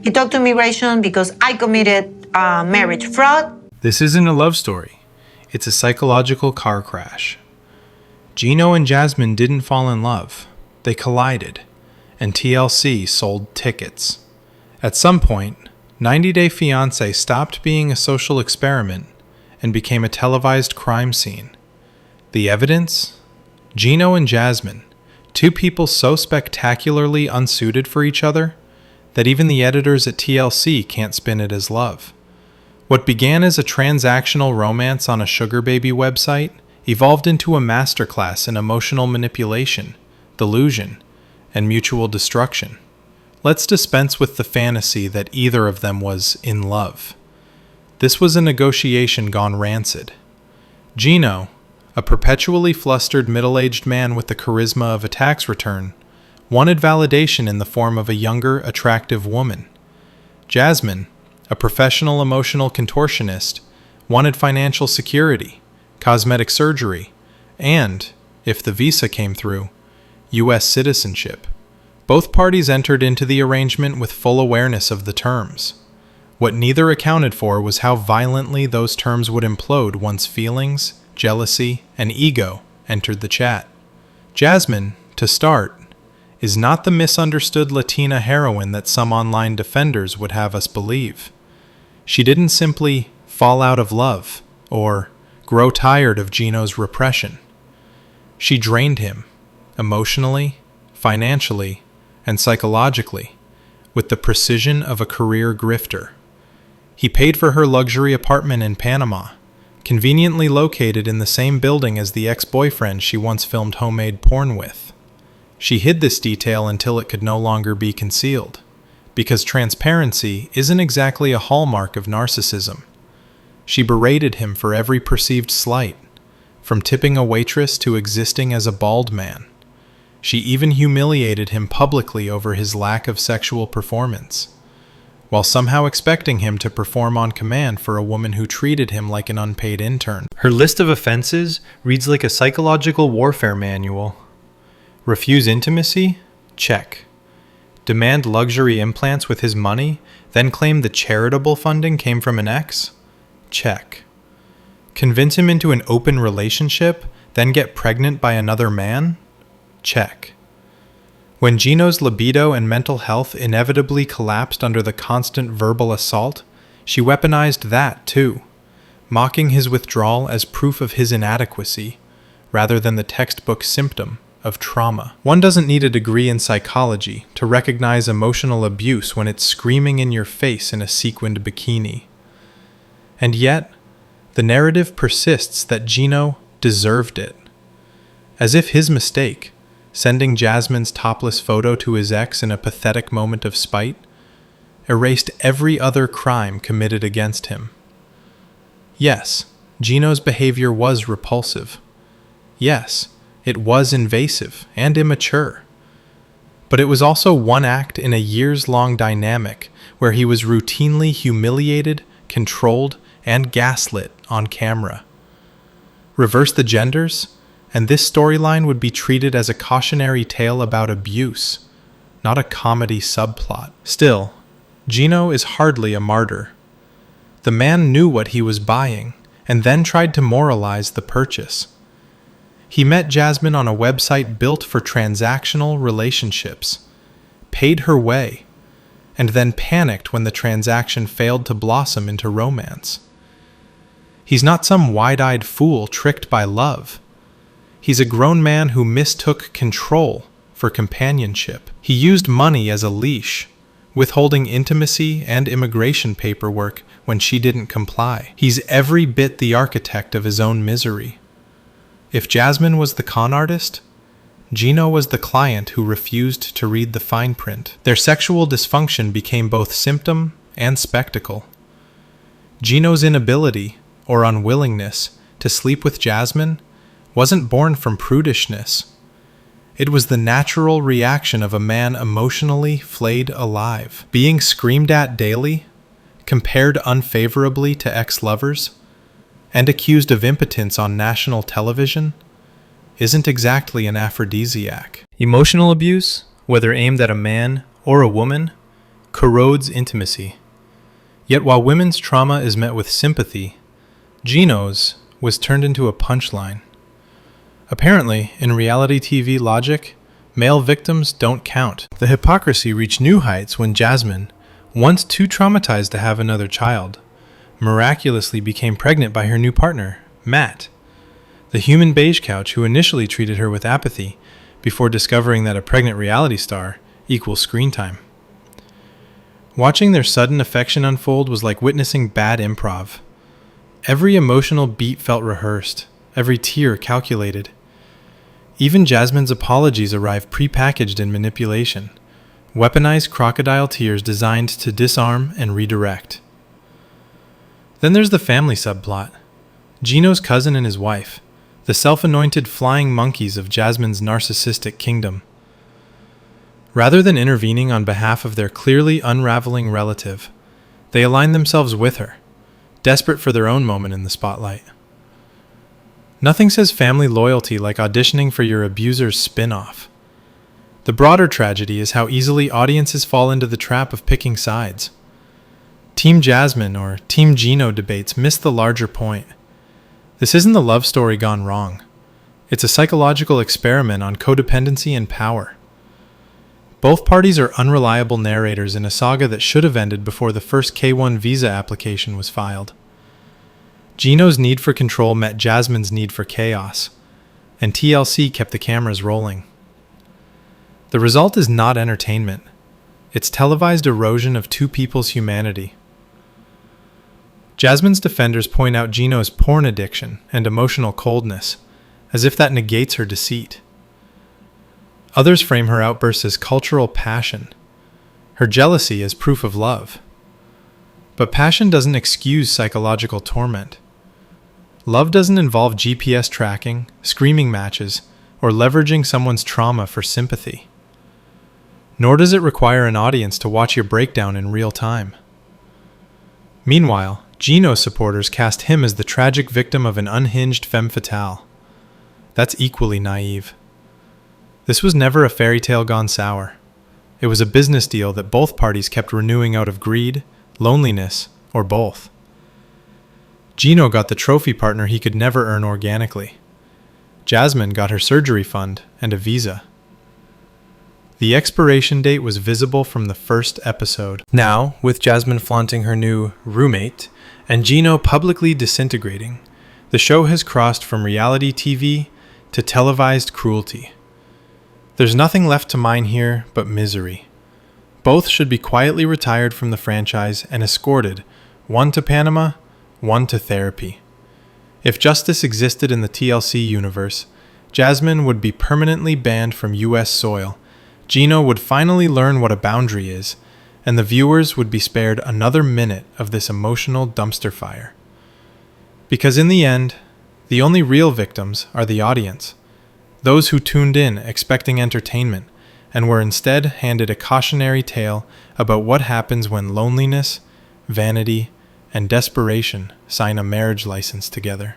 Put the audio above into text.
He talked to immigration because I committed marriage fraud. This isn't a love story. It's a psychological car crash. Gino and Jasmine didn't fall in love. They collided, and TLC sold tickets. At some point, 90 Day Fiancé stopped being a social experiment and became a televised crime scene. The evidence? Gino and Jasmine, two people so spectacularly unsuited for each other that even the editors at TLC can't spin it as love. What began as a transactional romance on a sugar baby website evolved into a masterclass in emotional manipulation, delusion, and mutual destruction. Let's dispense with the fantasy that either of them was in love. This was a negotiation gone rancid. Gino, a perpetually flustered middle-aged man with the charisma of a tax return, wanted validation in the form of a younger, attractive woman. Jasmine, a professional emotional contortionist, wanted financial security, cosmetic surgery, and, if the visa came through, U.S. citizenship. Both parties entered into the arrangement with full awareness of the terms. What neither accounted for was how violently those terms would implode once feelings, jealousy, and ego entered the chat. Jasmine, to start, is not the misunderstood Latina heroine that some online defenders would have us believe. She didn't simply fall out of love or grow tired of Gino's repression. She drained him, emotionally, financially, and psychologically, with the precision of a career grifter. He paid for her luxury apartment in Panama, conveniently located in the same building as the ex-boyfriend she once filmed homemade porn with. She hid this detail until it could no longer be concealed, because transparency isn't exactly a hallmark of narcissism. She berated him for every perceived slight, from tipping a waitress to existing as a bald man. She even humiliated him publicly over his lack of sexual performance, while somehow expecting him to perform on command for a woman who treated him like an unpaid intern. Her list of offenses reads like a psychological warfare manual. Refuse intimacy? Check. Demand luxury implants with his money, then claim the charitable funding came from an ex? Check. Convince him into an open relationship, then get pregnant by another man? Check. When Gino's libido and mental health inevitably collapsed under the constant verbal assault, she weaponized that too, mocking his withdrawal as proof of his inadequacy, rather than the textbook symptom of trauma. One doesn't need a degree in psychology to recognize emotional abuse when it's screaming in your face in a sequined bikini. And yet, the narrative persists that Gino deserved it. As if his mistake, sending Jasmine's topless photo to his ex in a pathetic moment of spite, erased every other crime committed against him. Yes, Gino's behavior was repulsive. Yes, it was invasive and immature. But it was also one act in a years-long dynamic where he was routinely humiliated, controlled, and gaslit on camera. Reverse the genders, and this storyline would be treated as a cautionary tale about abuse, not a comedy subplot. Still, Gino is hardly a martyr. The man knew what he was buying, and then tried to moralize the purchase. He met Jasmine on a website built for transactional relationships, paid her way, and then panicked when the transaction failed to blossom into romance. He's not some wide-eyed fool tricked by love. He's a grown man who mistook control for companionship. He used money as a leash, withholding intimacy and immigration paperwork when she didn't comply. He's every bit the architect of his own misery. If Jasmine was the con artist, Gino was the client who refused to read the fine print. Their sexual dysfunction became both symptom and spectacle. Gino's inability, or unwillingness, to sleep with Jasmine wasn't born from prudishness. It was the natural reaction of a man emotionally flayed alive. Being screamed at daily, compared unfavorably to ex-lovers, and accused of impotence on national television isn't exactly an aphrodisiac. Emotional abuse, whether aimed at a man or a woman, corrodes intimacy. Yet while women's trauma is met with sympathy, Gino's was turned into a punchline. Apparently, in reality TV logic, male victims don't count. The hypocrisy reached new heights when Jasmine, once too traumatized to have another child, miraculously became pregnant by her new partner, Matt, the human beige couch who initially treated her with apathy before discovering that a pregnant reality star equals screen time. Watching their sudden affection unfold was like witnessing bad improv. Every emotional beat felt rehearsed, every tear calculated. Even Jasmine's apologies arrived prepackaged in manipulation, weaponized crocodile tears designed to disarm and redirect. Then there's the family subplot. Gino's cousin and his wife, the self-anointed flying monkeys of Jasmine's narcissistic kingdom. Rather than intervening on behalf of their clearly unraveling relative, they align themselves with her, desperate for their own moment in the spotlight. Nothing says family loyalty like auditioning for your abuser's spin-off. The broader tragedy is how easily audiences fall into the trap of picking sides. Team Jasmine or Team Gino debates miss the larger point. This isn't the love story gone wrong. It's a psychological experiment on codependency and power. Both parties are unreliable narrators in a saga that should have ended before the first K-1 visa application was filed. Gino's need for control met Jasmine's need for chaos, and TLC kept the cameras rolling. The result is not entertainment. It's televised erosion of two people's humanity. Jasmine's defenders point out Gino's porn addiction and emotional coldness, as if that negates her deceit. Others frame her outbursts as cultural passion, her jealousy as proof of love. But passion doesn't excuse psychological torment. Love doesn't involve GPS tracking, screaming matches, or leveraging someone's trauma for sympathy. Nor does it require an audience to watch your breakdown in real time. Meanwhile, Gino's supporters cast him as the tragic victim of an unhinged femme fatale. That's equally naive. This was never a fairy tale gone sour. It was a business deal that both parties kept renewing out of greed, loneliness, or both. Gino got the trophy partner he could never earn organically. Jasmine got her surgery fund and a visa. The expiration date was visible from the first episode. Now, with Jasmine flaunting her new roommate and Gino publicly disintegrating, the show has crossed from reality TV to televised cruelty. There's nothing left to mine here but misery. Both should be quietly retired from the franchise and escorted, one to Panama, one to therapy. If justice existed in the TLC universe, Jasmine would be permanently banned from US soil, Gino would finally learn what a boundary is, and the viewers would be spared another minute of this emotional dumpster fire. Because in the end, the only real victims are the audience, those who tuned in expecting entertainment and were instead handed a cautionary tale about what happens when loneliness, vanity, and desperation sign a marriage license together.